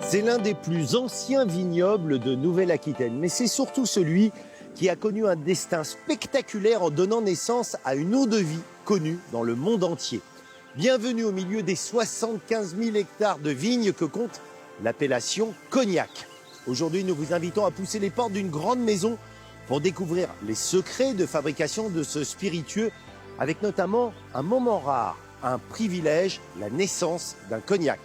C'est l'un des plus anciens vignobles de Nouvelle-Aquitaine, mais c'est surtout celui qui a connu un destin spectaculaire en donnant naissance à une eau-de-vie connue dans le monde entier. Bienvenue au milieu des 75 000 hectares de vignes que compte l'appellation Cognac. Aujourd'hui, nous vous invitons à pousser les portes d'une grande maison pour découvrir les secrets de fabrication de ce spiritueux, avec notamment un moment rare, un privilège, la naissance d'un cognac.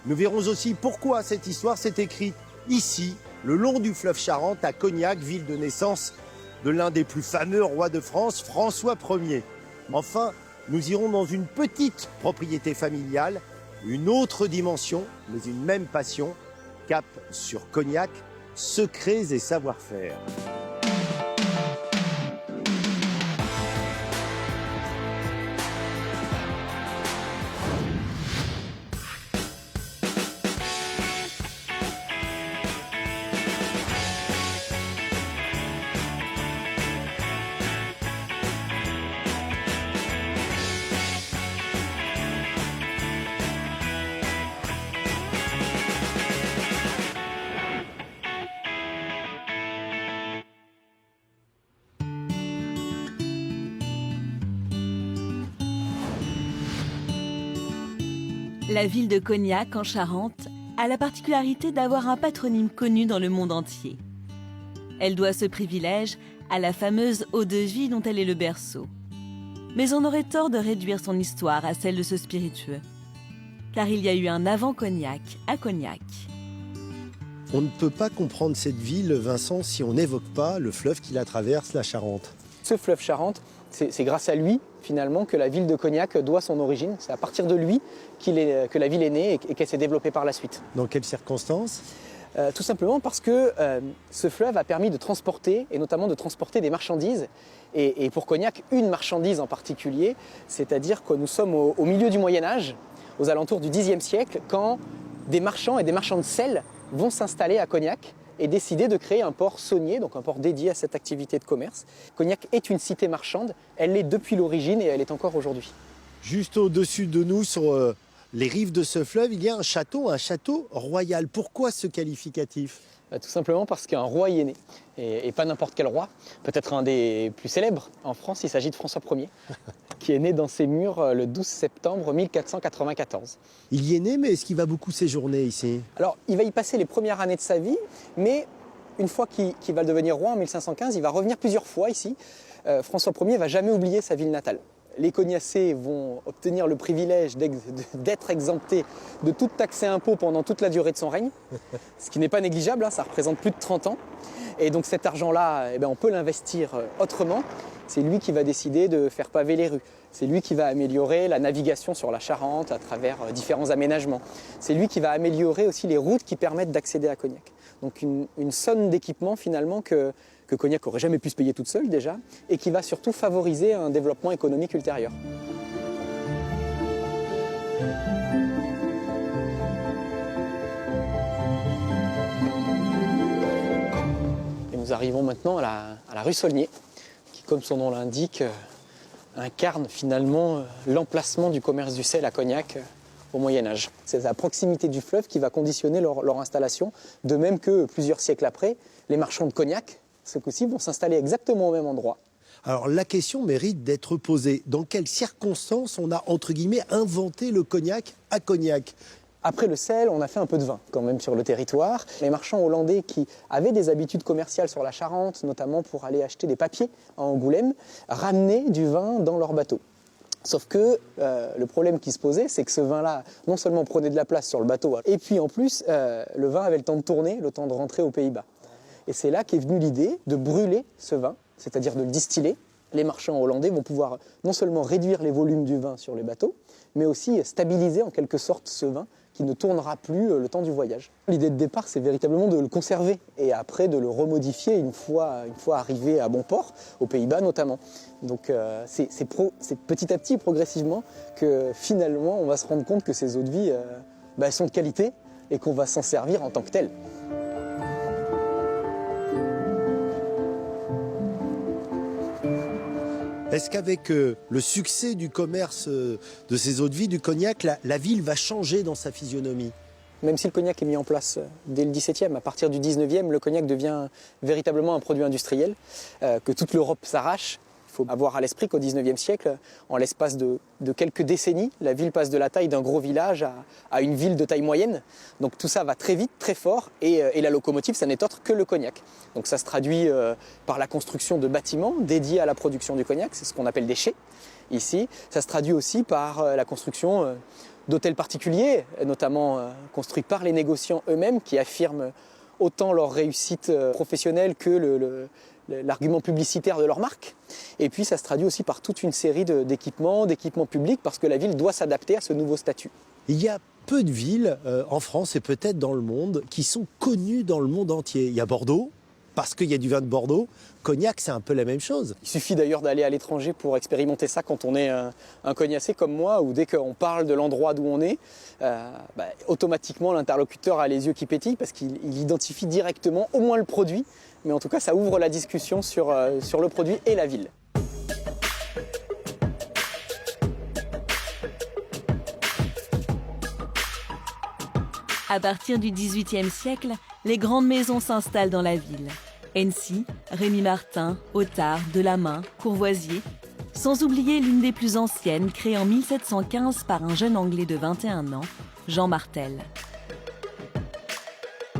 Nous verrons aussi pourquoi cette histoire s'est écrite ici, le long du fleuve Charente, à Cognac, ville de naissance de l'un des plus fameux rois de France, François Ier. Enfin, nous irons dans une petite propriété familiale, une autre dimension, mais une même passion, cap sur Cognac, secrets et savoir-faire. La ville de Cognac, en Charente, a la particularité d'avoir un patronyme connu dans le monde entier. Elle doit ce privilège à la fameuse eau-de-vie dont elle est le berceau. Mais on aurait tort de réduire son histoire à celle de ce spiritueux. Car il y a eu un avant-Cognac à Cognac. On ne peut pas comprendre cette ville, Vincent, si on n'évoque pas le fleuve qui la traverse, la Charente. Ce fleuve Charente, c'est grâce à lui, finalement, que la ville de Cognac doit son origine. C'est à partir de lui que la ville est née et qu'elle s'est développée par la suite. Dans quelles circonstances ? Tout simplement parce que ce fleuve a permis de transporter, et notamment de transporter des marchandises. Et pour Cognac, une marchandise en particulier, c'est-à-dire que nous sommes au milieu du Moyen-Âge, aux alentours du Xe siècle, quand des marchands et des marchands de sel vont s'installer à Cognac et décider de créer un port saunier, donc un port dédié à cette activité de commerce. Cognac est une cité marchande, elle l'est depuis l'origine et elle est encore aujourd'hui. Juste au-dessus de nous, sur les rives de ce fleuve, il y a un château royal. Pourquoi ce qualificatif ? Tout simplement parce qu'un roi y est né, et pas n'importe quel roi, peut-être un des plus célèbres en France, il s'agit de François Ier, qui est né dans ces murs le 12 septembre 1494. Il y est né, mais est-ce qu'il va beaucoup séjourner ici ? Alors, il va y passer les premières années de sa vie, mais une fois qu'il va devenir roi en 1515, il va revenir plusieurs fois ici. François Ier ne va jamais oublier sa ville natale. Les Cognacés vont obtenir le privilège d'être exemptés de toute taxe et impôt pendant toute la durée de son règne, ce qui n'est pas négligeable, ça représente plus de 30 ans. Et donc cet argent-là, on peut l'investir autrement. C'est lui qui va décider de faire paver les rues. C'est lui qui va améliorer la navigation sur la Charente à travers différents aménagements. C'est lui qui va améliorer aussi les routes qui permettent d'accéder à Cognac. Donc une somme d'équipement finalement que Cognac n'aurait jamais pu se payer toute seule déjà, et qui va surtout favoriser un développement économique ultérieur. Et nous arrivons maintenant à la rue Saulnier, qui, comme son nom l'indique, incarne finalement l'emplacement du commerce du sel à Cognac au Moyen-Âge. C'est la proximité du fleuve qui va conditionner leur installation, de même que plusieurs siècles après, les marchands de Cognac, ce coup-ci, vont s'installer exactement au même endroit. Alors la question mérite d'être posée. Dans quelles circonstances on a, entre guillemets, inventé le cognac à Cognac ? Après le sel, on a fait un peu de vin quand même sur le territoire. Les marchands hollandais qui avaient des habitudes commerciales sur la Charente, notamment pour aller acheter des papiers à Angoulême, ramenaient du vin dans leurs bateaux. Sauf que le problème qui se posait, c'est que ce vin-là, non seulement prenait de la place sur le bateau, et puis en plus, le vin avait le temps de tourner, le temps de rentrer aux Pays-Bas. Et c'est là qu'est venue l'idée de brûler ce vin, c'est-à-dire de le distiller. Les marchands hollandais vont pouvoir non seulement réduire les volumes du vin sur les bateaux, mais aussi stabiliser en quelque sorte ce vin qui ne tournera plus le temps du voyage. L'idée de départ, c'est véritablement de le conserver et après de le remodifier une fois arrivé à bon port, aux Pays-Bas notamment. Donc c'est petit à petit, progressivement, que finalement on va se rendre compte que ces eaux de vie sont de qualité et qu'on va s'en servir en tant que telles. Est-ce qu'avec le succès du commerce de ces eaux de vie, du cognac, la ville va changer dans sa physionomie ? Même si le cognac est mis en place dès le XVIIe, à partir du XIXe, le cognac devient véritablement un produit industriel que toute l'Europe s'arrache. Il faut avoir à l'esprit qu'au XIXe siècle, en l'espace de quelques décennies, la ville passe de la taille d'un gros village à une ville de taille moyenne. Donc tout ça va très vite, très fort, et la locomotive, ça n'est autre que le cognac. Donc ça se traduit par la construction de bâtiments dédiés à la production du cognac, c'est ce qu'on appelle des chais ici. Ça se traduit aussi par la construction d'hôtels particuliers, notamment construits par les négociants eux-mêmes, qui affirment autant leur réussite professionnelle que l'argument publicitaire de leur marque. Et puis ça se traduit aussi par toute une série d'équipements publics, parce que la ville doit s'adapter à ce nouveau statut. Il y a peu de villes en France et peut-être dans le monde qui sont connues dans le monde entier. Il y a Bordeaux, parce qu'il y a du vin de Bordeaux. Cognac, c'est un peu la même chose. Il suffit d'ailleurs d'aller à l'étranger pour expérimenter ça quand on est un cognacier comme moi, où dès qu'on parle de l'endroit d'où on est, automatiquement l'interlocuteur a les yeux qui pétillent parce qu'il identifie directement au moins le produit, mais en tout cas ça ouvre la discussion sur le produit et la ville. À partir du XVIIIe siècle, les grandes maisons s'installent dans la ville. Hennecy, Rémy-Martin, Otard, Delamain, Courvoisier, sans oublier l'une des plus anciennes, créée en 1715 par un jeune Anglais de 21 ans, Jean Martel.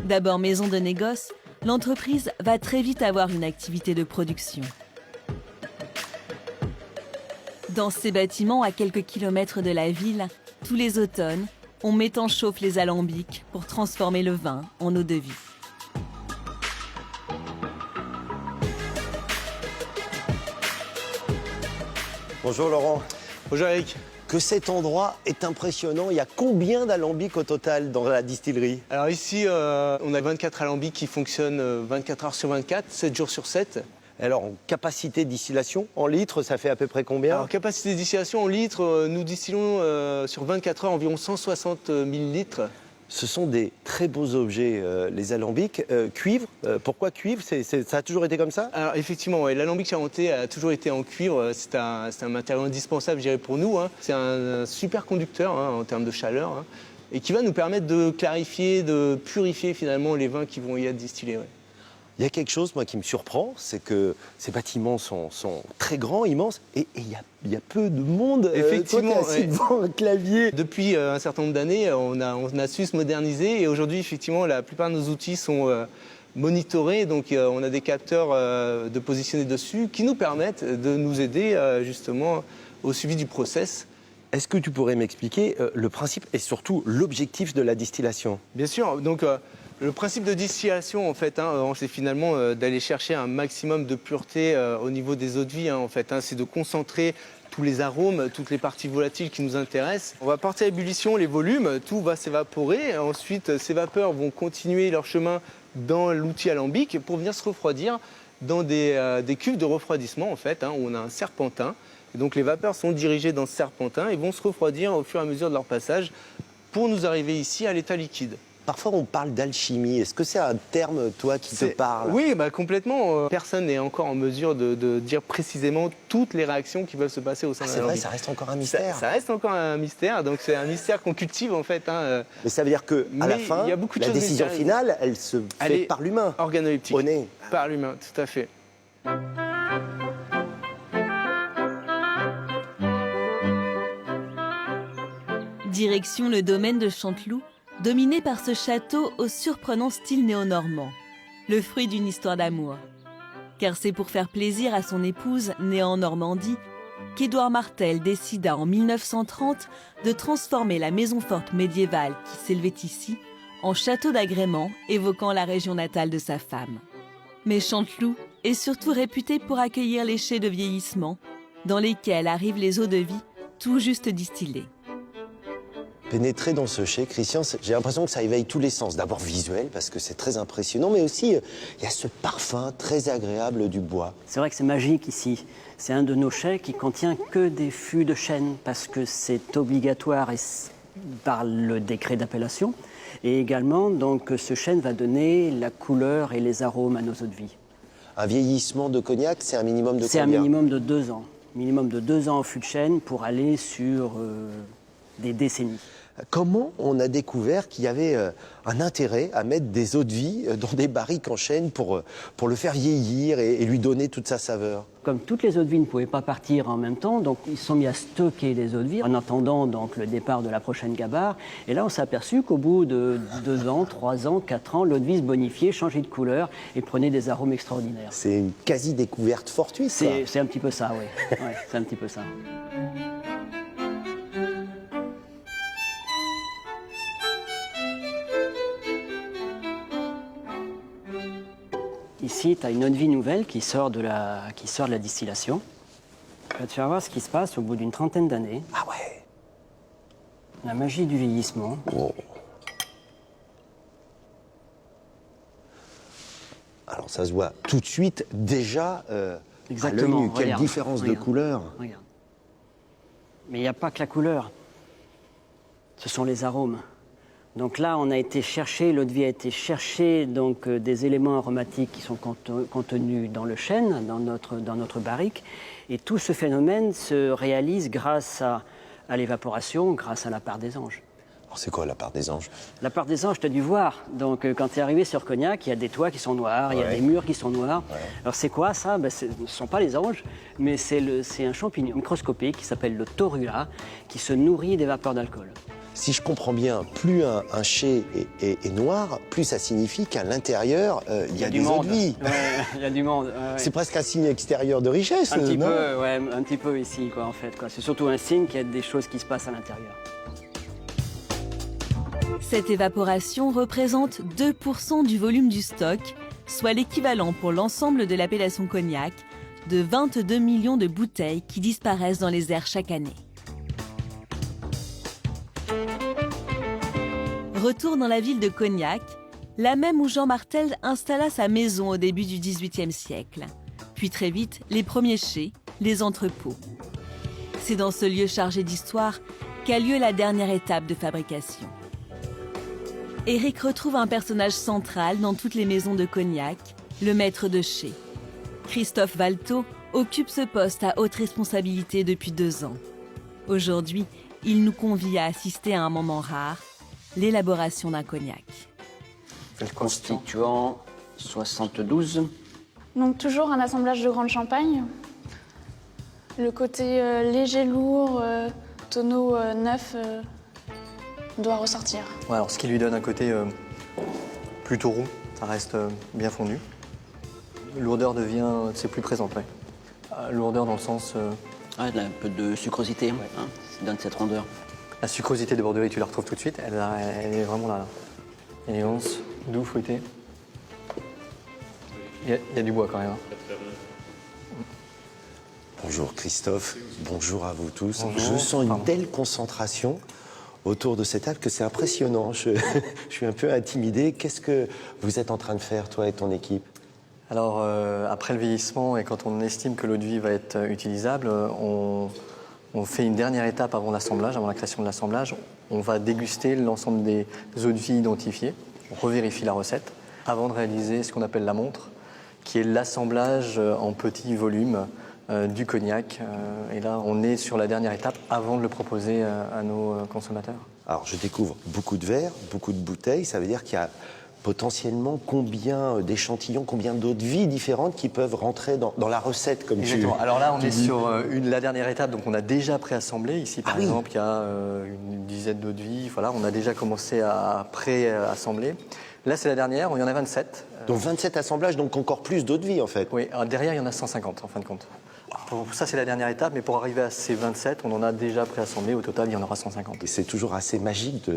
D'abord maison de négoce, l'entreprise va très vite avoir une activité de production. Dans ces bâtiments, à quelques kilomètres de la ville, tous les automnes, on met en chauffe les alambics pour transformer le vin en eau-de-vie. Bonjour Laurent. Bonjour Eric. Que cet endroit est impressionnant. Il y a combien d'alambics au total dans la distillerie? Alors ici, on a 24 alambics qui fonctionnent 24 heures sur 24, 7 jours sur 7. Alors, en capacité de distillation, en litres, ça fait à peu près combien? Alors, capacité de distillation en litres, nous distillons sur 24 heures environ 160 millilitres. Ce sont des très beaux objets, les alambics. Cuivre, pourquoi cuivre? Ça a toujours été comme ça? Alors effectivement, ouais, l'alambic charentais a toujours été en cuivre. C'est un matériau indispensable, je dirais, pour nous. Hein. C'est un super conducteur en termes de chaleur et qui va nous permettre de clarifier, de purifier finalement les vins qui vont y être distillés. Ouais. Il y a quelque chose, moi, qui me surprend, c'est que ces bâtiments sont très grands, immenses, et il y a peu de monde. Effectivement, toi, t'es assis devant un clavier. Depuis un certain nombre d'années, on a su se moderniser, et aujourd'hui, effectivement, la plupart de nos outils sont monitorés, donc on a des capteurs de positionner dessus qui nous permettent de nous aider justement au suivi du process. Est-ce que tu pourrais m'expliquer le principe et surtout l'objectif de la distillation? Bien sûr, donc le principe de distillation, en fait, c'est finalement d'aller chercher un maximum de pureté au niveau des eaux de vie. En fait, c'est de concentrer tous les arômes, toutes les parties volatiles qui nous intéressent. On va porter à ébullition les volumes, tout va s'évaporer. Ensuite, ces vapeurs vont continuer leur chemin dans l'outil alambic pour venir se refroidir dans des cuves de refroidissement, en fait, où on a un serpentin. Et donc les vapeurs sont dirigées dans ce serpentin et vont se refroidir au fur et à mesure de leur passage pour nous arriver ici à l'état liquide. Parfois, on parle d'alchimie. Est-ce que c'est un terme, toi, qui te parle? Oui, complètement. Personne n'est encore en mesure de dire précisément toutes les réactions qui peuvent se passer au sein d'un alambic. C'est vrai, ça reste encore un mystère. Ça reste encore un mystère, donc c'est un mystère qu'on cultive, en fait. Mais ça veut dire qu'à la fin, la décision finale, elle se fait par l'humain. Organoleptique. Au nez. Par l'humain, tout à fait. Direction le domaine de Chanteloup, dominé par ce château au surprenant style néo-normand, le fruit d'une histoire d'amour. Car c'est pour faire plaisir à son épouse, née en Normandie, qu'Édouard Martel décida en 1930 de transformer la maison forte médiévale qui s'élevait ici en château d'agrément évoquant la région natale de sa femme. Mais Chanteloup est surtout réputé pour accueillir les chais de vieillissement, dans lesquels arrivent les eaux de vie tout juste distillées. Pénétrer dans ce chai, Christian, j'ai l'impression que ça éveille tous les sens. D'abord visuel, parce que c'est très impressionnant, mais aussi il y a ce parfum très agréable du bois. C'est vrai que c'est magique ici. C'est un de nos chais qui contient que des fûts de chêne, parce que c'est obligatoire par le décret d'appellation. Et également, donc, ce chêne va donner la couleur et les arômes à nos eaux de vie. Un vieillissement de cognac, c'est un minimum de combien? C'est un minimum de 2 ans. Minimum de 2 ans au fût de chêne pour aller sur des décennies. Comment on a découvert qu'il y avait un intérêt à mettre des eaux-de-vie dans des barriques en chêne pour le faire vieillir et lui donner toute sa saveur? Comme toutes les eaux de vie ne pouvaient pas partir en même temps, donc ils se sont mis à stocker les eaux de vie en attendant donc le départ de la prochaine gabarre. Et là, on s'est aperçu qu'au bout de 2 ans, 3 ans, 4 ans, l'eau de vie se bonifiait, changeait de couleur et prenait des arômes extraordinaires. C'est une quasi-découverte fortuite, ça. C'est un petit peu ça, oui. Ouais, c'est un petit peu ça. Ici, tu as une eau de vie nouvelle qui sort de la distillation. Je vais te faire voir ce qui se passe au bout d'une trentaine d'années. Ah ouais. La magie du vieillissement. Wow. Alors ça se voit tout de suite déjà Exactement. à l'œil nu. Quelle Regarde, différence de regarde, couleur. Regarde. Mais il n'y a pas que la couleur. Ce sont les arômes. Donc là, on a été chercher, l'eau de vie a été chercher donc, des éléments aromatiques qui sont contenus dans le chêne, dans notre barrique. Et tout ce phénomène se réalise grâce à l'évaporation, grâce à la part des anges. Alors c'est quoi la part des anges? La part des anges, tu as dû voir. Donc quand tu es arrivé sur Cognac, il y a des toits qui sont noirs, il y a des murs qui sont noirs. Ouais. Alors c'est quoi ça? Ce ne sont pas les anges, mais c'est un champignon microscopique qui s'appelle le torula, qui se nourrit des vapeurs d'alcool. Si je comprends bien, plus un chai est noir, plus ça signifie qu'à l'intérieur, il y a des eaux de vie. Ouais, il y a du monde. Ouais, ouais. C'est presque un signe extérieur de richesse, Un petit non? peu, ouais, un petit peu ici, quoi, en fait. Quoi. C'est surtout un signe qu'il y a des choses qui se passent à l'intérieur. Cette évaporation représente 2% du volume du stock, soit l'équivalent pour l'ensemble de l'appellation Cognac de 22 millions de bouteilles qui disparaissent dans les airs chaque année. Retour dans la ville de Cognac, la même où Jean Martel installa sa maison au début du XVIIIe siècle. Puis très vite, les premiers chais, les entrepôts. C'est dans ce lieu chargé d'histoire qu'a lieu la dernière étape de fabrication. Éric retrouve un personnage central dans toutes les maisons de Cognac, le maître de chai. Christophe Valteau occupe ce poste à haute responsabilité depuis 2 ans. Aujourd'hui, il nous convie à assister à un moment rare, l'élaboration d'un cognac. Le constituant 72. Donc toujours un assemblage de grande champagne. Le côté léger, lourd, tonneau neuf doit ressortir. Ouais, alors ce qui lui donne un côté plutôt roux, ça reste bien fondu. Lourdeur devient, c'est plus présente, ouais. Lourdeur dans le sens... Ah, il y a un peu de sucrosité, hein, ça donne cette rondeur. La sucrosité de Bordeaux, tu la retrouves tout de suite, elle est vraiment là. Élégance, doux, fruité. Il y a du bois quand même. Hein. Bonjour Christophe, bonjour à vous tous. Bonjour. Je sens une Pardon. telle concentration autour de cette table que c'est impressionnant. Je suis un peu intimidé. Qu'est-ce que vous êtes en train de faire, toi et ton équipe? Alors, après le vieillissement et quand on estime que l'eau de vie va être utilisable, on fait une dernière étape avant l'assemblage, avant la création de l'assemblage. On va déguster l'ensemble des eaux de vie identifiées. On revérifie la recette avant de réaliser ce qu'on appelle la montre, qui est l'assemblage en petits volumes du cognac. Et là, on est sur la dernière étape avant de le proposer à nos consommateurs. Alors, je découvre beaucoup de verres, beaucoup de bouteilles. Ça veut dire qu'il y a potentiellement combien d'échantillons, combien d'eau de vie différentes qui peuvent rentrer dans la recette, comme Exactement. Alors là, on tu est dis. sur la dernière étape, donc on a déjà préassemblé. Ici, par Ah oui. exemple, il y a une dizaine d'eau de vie. Voilà, on a déjà commencé à préassembler. Là, c'est la dernière, il y en a 27. Donc 27 assemblages, donc encore plus d'eau de vie, en fait. Oui, alors derrière, il y en a 150, en fin de compte. Ça, c'est la dernière étape, mais pour arriver à ces 27, on en a déjà préassemblé. Au total, il y en aura 150. Et c'est toujours assez magique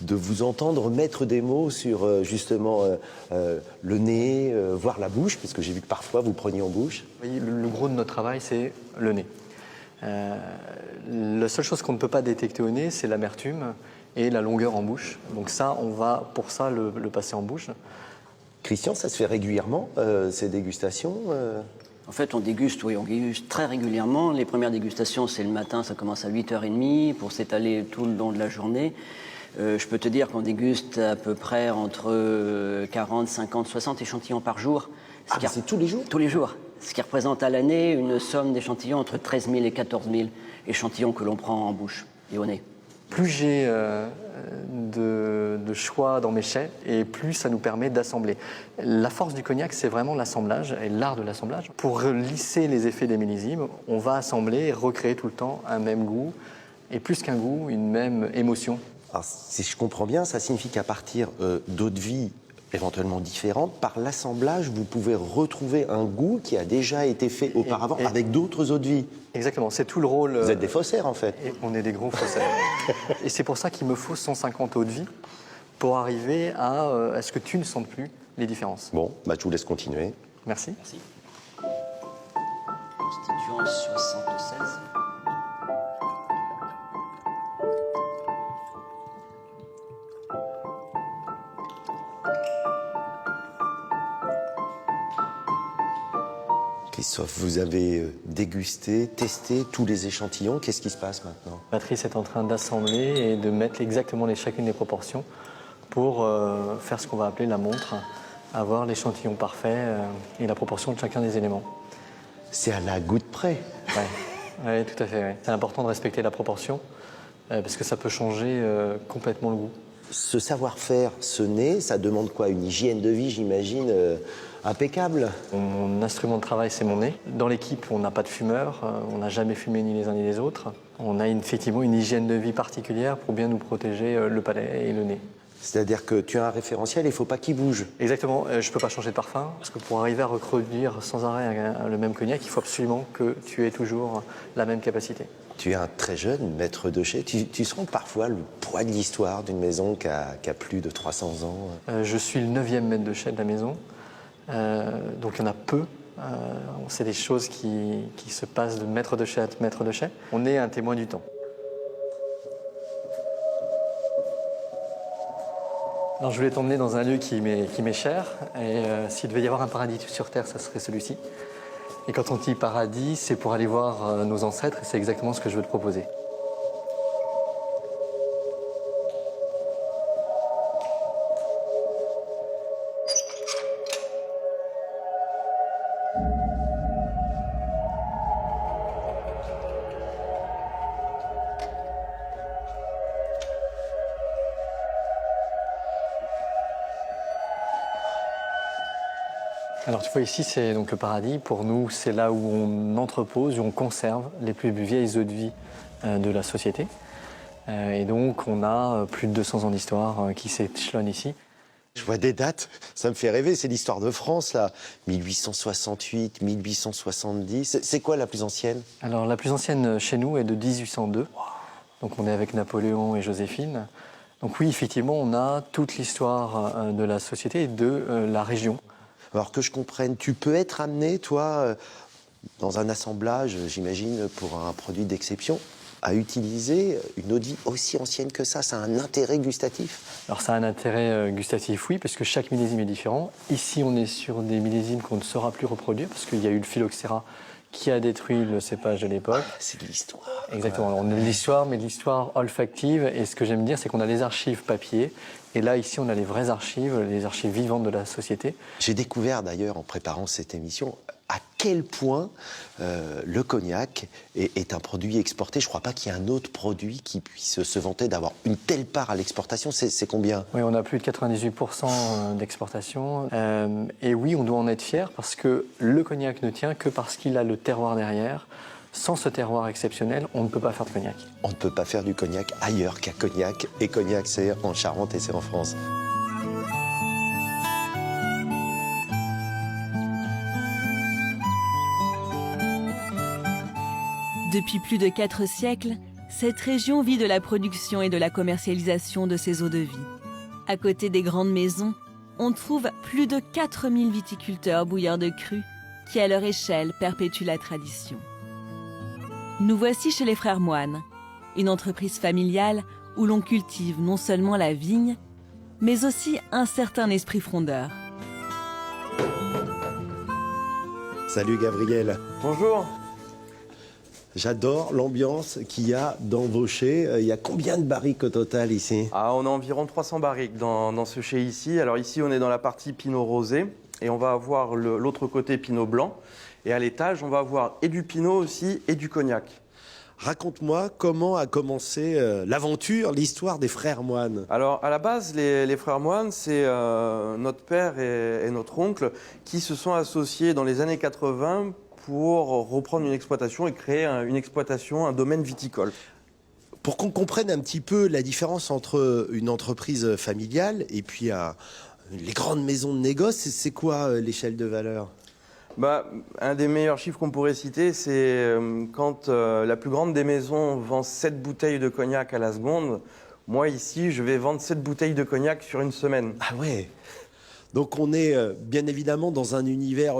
de vous entendre mettre des mots sur justement le nez, voire la bouche, parce que j'ai vu que parfois vous preniez en bouche. Oui, le gros de notre travail, c'est le nez. La seule chose qu'on ne peut pas détecter au nez, c'est l'amertume et la longueur en bouche. Donc ça, on va pour ça le passer en bouche. Christian, ça se fait régulièrement, ces dégustations En fait, on déguste très régulièrement. Les premières dégustations, c'est le matin, ça commence à 8h30 pour s'étaler tout le long de la journée. Je peux te dire qu'on déguste à peu près entre 40, 50, 60 échantillons par jour. Ah, c'est tous les jours? Tous les jours. Ce qui représente à l'année une somme d'échantillons entre 13 000 et 14 000 échantillons que l'on prend en bouche et au nez. Plus j'ai de choix dans mes chais et plus ça nous permet d'assembler. La force du cognac, c'est vraiment l'assemblage et l'art de l'assemblage. Pour lisser les effets des millésimes, on va assembler et recréer tout le temps un même goût et plus qu'un goût, une même émotion. Alors, si je comprends bien, ça signifie qu'à partir d'eau de vie éventuellement différentes, par l'assemblage, vous pouvez retrouver un goût qui a déjà été fait auparavant avec d'autres eaux de vie. Exactement, c'est tout le rôle. Vous êtes des faussaires en fait. Et on est des gros faussaires. Et c'est pour ça qu'il me faut 150 eaux de vie pour arriver à ce que tu ne sentes plus les différences. Bon, bah, je vous laisse continuer. Merci. Merci. Constituant 76. Christophe, vous avez dégusté, testé tous les échantillons. Qu'est-ce qui se passe maintenant? Patrice est en train d'assembler et de mettre exactement chacune des proportions pour faire ce qu'on va appeler la montre, avoir l'échantillon parfait et la proportion de chacun des éléments. C'est à la goutte près. Oui, tout à fait. Ouais. C'est important de respecter la proportion parce que ça peut changer complètement le goût. Ce savoir-faire, ce nez, ça demande quoi? Une hygiène de vie, j'imagine, impeccable. Mon instrument de travail, c'est mon nez. Dans l'équipe, on n'a pas de fumeurs, on n'a jamais fumé ni les uns ni les autres. On a effectivement une hygiène de vie particulière pour bien nous protéger le palais et le nez. C'est-à-dire que tu as un référentiel, il ne faut pas qu'il bouge. Exactement, je ne peux pas changer de parfum, parce que pour arriver à reproduire sans arrêt le même cognac, il faut absolument que tu aies toujours la même capacité. Tu es un très jeune maître de chai. Tu sens parfois le poids de l'histoire d'une maison qui a plus de 300 ans. Je suis le 9e maître de chai de la maison, donc il y en a peu. C'est des choses qui se passent de maître de chai à maître de chai. On est un témoin du temps. Alors, je voulais t'emmener dans un lieu qui m'est cher, et s'il devait y avoir un paradis sur Terre, ça serait celui-ci. Et quand on dit paradis, c'est pour aller voir nos ancêtres, et c'est exactement ce que je veux te proposer. Alors tu vois ici, c'est donc le paradis. Pour nous, c'est là où on entrepose, où on conserve les plus vieilles eaux de vie de la société. Et donc on a plus de 200 ans d'histoire qui s'échelonnent ici. Je vois des dates, ça me fait rêver, c'est l'histoire de France, là. 1868, 1870. C'est quoi la plus ancienne? Alors la plus ancienne chez nous est de 1802. Wow. Donc on est avec Napoléon et Joséphine. Donc oui, effectivement, on a toute l'histoire de la société et de la région. Alors que je comprenne, tu peux être amené, toi, dans un assemblage, j'imagine, pour un produit d'exception, à utiliser une eau de vie aussi ancienne que ça. Ça a un intérêt gustatif? Alors ça a un intérêt gustatif, oui, parce que chaque millésime est différent. Ici, on est sur des millésimes qu'on ne saura plus reproduire, parce qu'il y a eu le phylloxéra qui a détruit le cépage de l'époque. Ah, c'est de l'histoire. Exactement. Alors, on a de l'histoire, mais de l'histoire olfactive. Et ce que j'aime dire, c'est qu'on a les archives papier. Et là, ici, on a les vraies archives, les archives vivantes de la société. J'ai découvert d'ailleurs, en préparant cette émission, à quel point le cognac est un produit exporté. Je ne crois pas qu'il y ait un autre produit qui puisse se vanter d'avoir une telle part à l'exportation. C'est combien? Oui, on a plus de 98% d'exportation. Et oui, on doit en être fier parce que le cognac ne tient que parce qu'il a le terroir derrière. Sans ce terroir exceptionnel, on ne peut pas faire de cognac. On ne peut pas faire du cognac ailleurs qu'à Cognac. Et Cognac, c'est en Charente et c'est en France. Depuis plus de 4 siècles, cette région vit de la production et de la commercialisation de ses eaux de vie. À côté des grandes maisons, on trouve plus de 4000 viticulteurs bouilleurs de cru qui, à leur échelle, perpétuent la tradition. Nous voici chez les Frères Moine, une entreprise familiale où l'on cultive non seulement la vigne, mais aussi un certain esprit frondeur. Salut Gabriel. Bonjour. J'adore l'ambiance qu'il y a dans vos chais. Il y a combien de barriques au total ici? On a environ 300 barriques dans ce chai ici. Alors ici, on est dans la partie pinot rosé et on va avoir l'autre côté pinot blanc. Et à l'étage, on va avoir et du pinot aussi et du cognac. Raconte-moi comment a commencé l'aventure, l'histoire des frères moines. Alors, à la base, les frères moines, c'est notre père et notre oncle qui se sont associés dans les années 80 pour reprendre une exploitation et créer une exploitation, un domaine viticole. Pour qu'on comprenne un petit peu la différence entre une entreprise familiale et puis les grandes maisons de négoce, c'est quoi l'échelle de valeur ? Un des meilleurs chiffres qu'on pourrait citer, c'est quand la plus grande des maisons vend 7 bouteilles de cognac à la seconde. Moi, ici, je vais vendre 7 bouteilles de cognac sur une semaine. Ah ouais. Donc on est bien évidemment dans un univers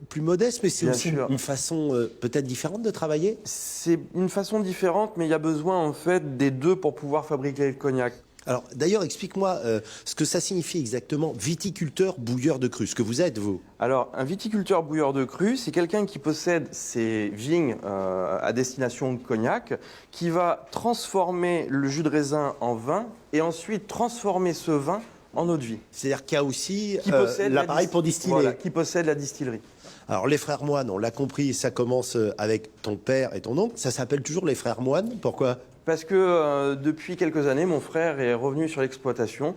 plus modeste, mais c'est Bien aussi sûr. une façon peut-être différente de travailler. C'est une façon différente, mais il y a besoin en fait des deux pour pouvoir fabriquer le cognac. Alors d'ailleurs, explique-moi ce que ça signifie exactement, viticulteur bouilleur de cru, ce que vous êtes, vous. Alors, un viticulteur bouilleur de cru, c'est quelqu'un qui possède ses vignes à destination de cognac, qui va transformer le jus de raisin en vin et ensuite transformer ce vin en eau de vie. C'est-à-dire qu'il y a aussi Qui possède l'appareil pour distiller. Voilà, qui possède la distillerie. Alors les frères moines, on l'a compris, ça commence avec ton père et ton oncle. Ça s'appelle toujours les frères moines. Pourquoi ? Parce que depuis quelques années, mon frère est revenu sur l'exploitation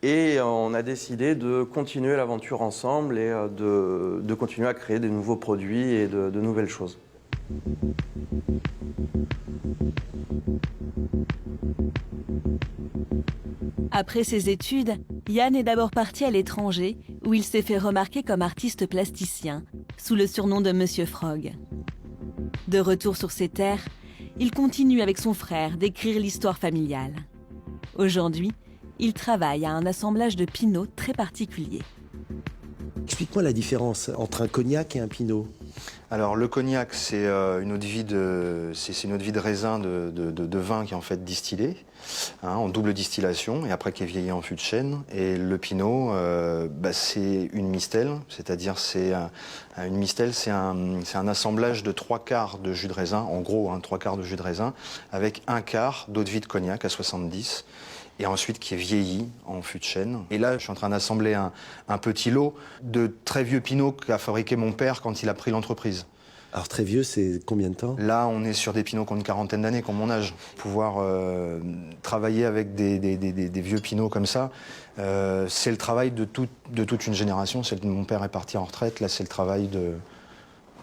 et on a décidé de continuer l'aventure ensemble et de continuer à créer des nouveaux produits et de nouvelles choses. Après ses études, Yann est d'abord parti à l'étranger, où il s'est fait remarquer comme artiste plasticien, sous le surnom de Monsieur Frog. De retour sur ses terres, il continue avec son frère d'écrire l'histoire familiale. Aujourd'hui, il travaille à un assemblage de pinot très particulier. Explique-moi la différence entre un cognac et un pinot. Alors le cognac, c'est une eau de vie de raisin de vin qui est en fait distillé, en double distillation et après qui est vieilli en fût de chêne. Et le pinot, c'est une mistelle, c'est-à-dire une mistelle, c'est un assemblage de 3/4 de jus de raisin, en gros 3/4 de jus de raisin, avec 1/4 d'eau de vie de cognac à 70. Et ensuite qui est vieilli en fût de chêne. Et là, je suis en train d'assembler un petit lot de très vieux pinots qu'a fabriqué mon père quand il a pris l'entreprise. Alors très vieux, c'est combien de temps ? Là, on est sur des pinots qui ont une quarantaine d'années, qui ont mon âge. Pouvoir travailler avec des vieux pinots comme ça, c'est le travail de toute une génération. Mon père est parti en retraite, là c'est le travail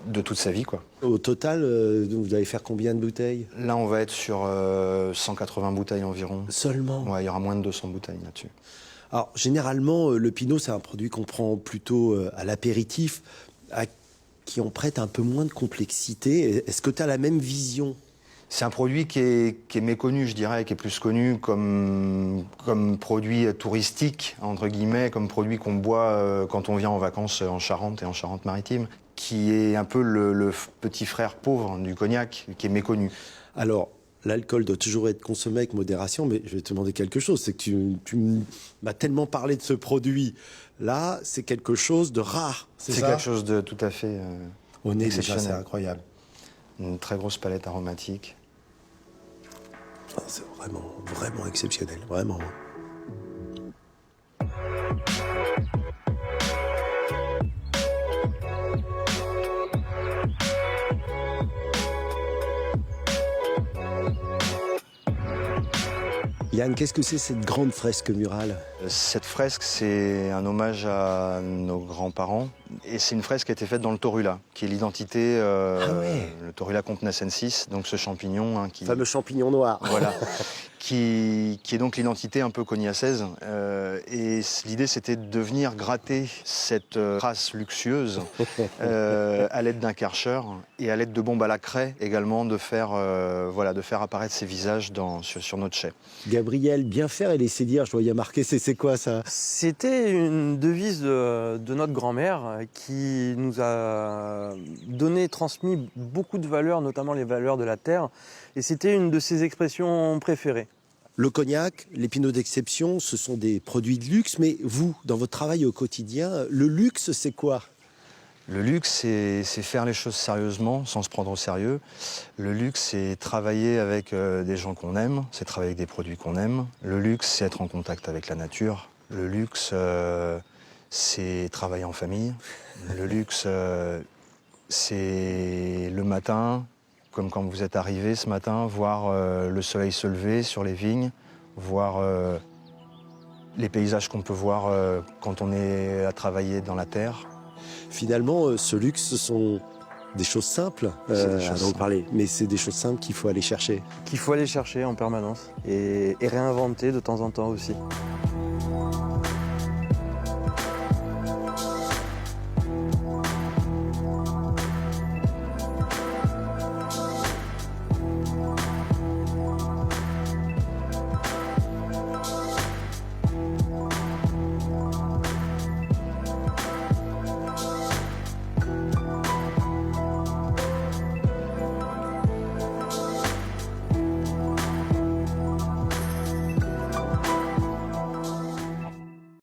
de toute sa vie, quoi. Au total, vous allez faire combien de bouteilles ? Là, on va être sur 180 bouteilles environ. Seulement ? Ouais, il y aura moins de 200 bouteilles là-dessus. Alors, généralement, le pinot, c'est un produit qu'on prend plutôt à l'apéritif, à qui on prête un peu moins de complexité. Est-ce que tu as la même vision ? C'est un produit qui est méconnu, je dirais, qui est plus connu comme produit touristique, entre guillemets, comme produit qu'on boit quand on vient en vacances en Charente et en Charente-Maritime, qui est un peu le petit frère pauvre du cognac, qui est méconnu. Alors, l'alcool doit toujours être consommé avec modération, mais je vais te demander quelque chose. C'est que tu m'as tellement parlé de ce produit. Là, c'est quelque chose de rare, c'est ça ? C'est quelque chose de tout à fait au nez, déjà, exceptionnel. c'est incroyable. Une très grosse palette aromatique. Oh, c'est vraiment, vraiment exceptionnel, vraiment. Yann, qu'est-ce que c'est cette grande fresque murale ? Cette fresque, c'est un hommage à nos grands-parents. Et c'est une fresque qui a été faite dans le torula, qui est l'identité, le torula comptonensis, donc ce champignon qui... Le fameux champignon noir. Voilà. qui est donc l'identité un peu cognacèse. Et l'idée, c'était de venir gratter cette race luxueuse à l'aide d'un Karcher et à l'aide de bombes à la craie également, de faire apparaître ces visages sur notre chai. Gabriel, bien faire et laisser dire, je voyais marquer, c'est quoi ça ? C'était une devise de notre grand-mère qui nous a transmis beaucoup de valeurs, notamment les valeurs de la terre. Et c'était une de ses expressions préférées. Le cognac, les pinots d'exception, ce sont des produits de luxe, mais vous, dans votre travail au quotidien, le luxe, c'est quoi ? Le luxe, c'est faire les choses sérieusement, sans se prendre au sérieux. Le luxe, c'est travailler avec des gens qu'on aime, c'est travailler avec des produits qu'on aime. Le luxe, c'est être en contact avec la nature. Le luxe, c'est travailler en famille. Le luxe, c'est le matin comme quand vous êtes arrivé ce matin, voir le soleil se lever sur les vignes, voir les paysages qu'on peut voir quand on est à travailler dans la terre. Finalement, ce luxe, ce sont des choses simples à en parler, mais c'est des choses simples qu'il faut aller chercher. Qu'il faut aller chercher en permanence et réinventer de temps en temps aussi.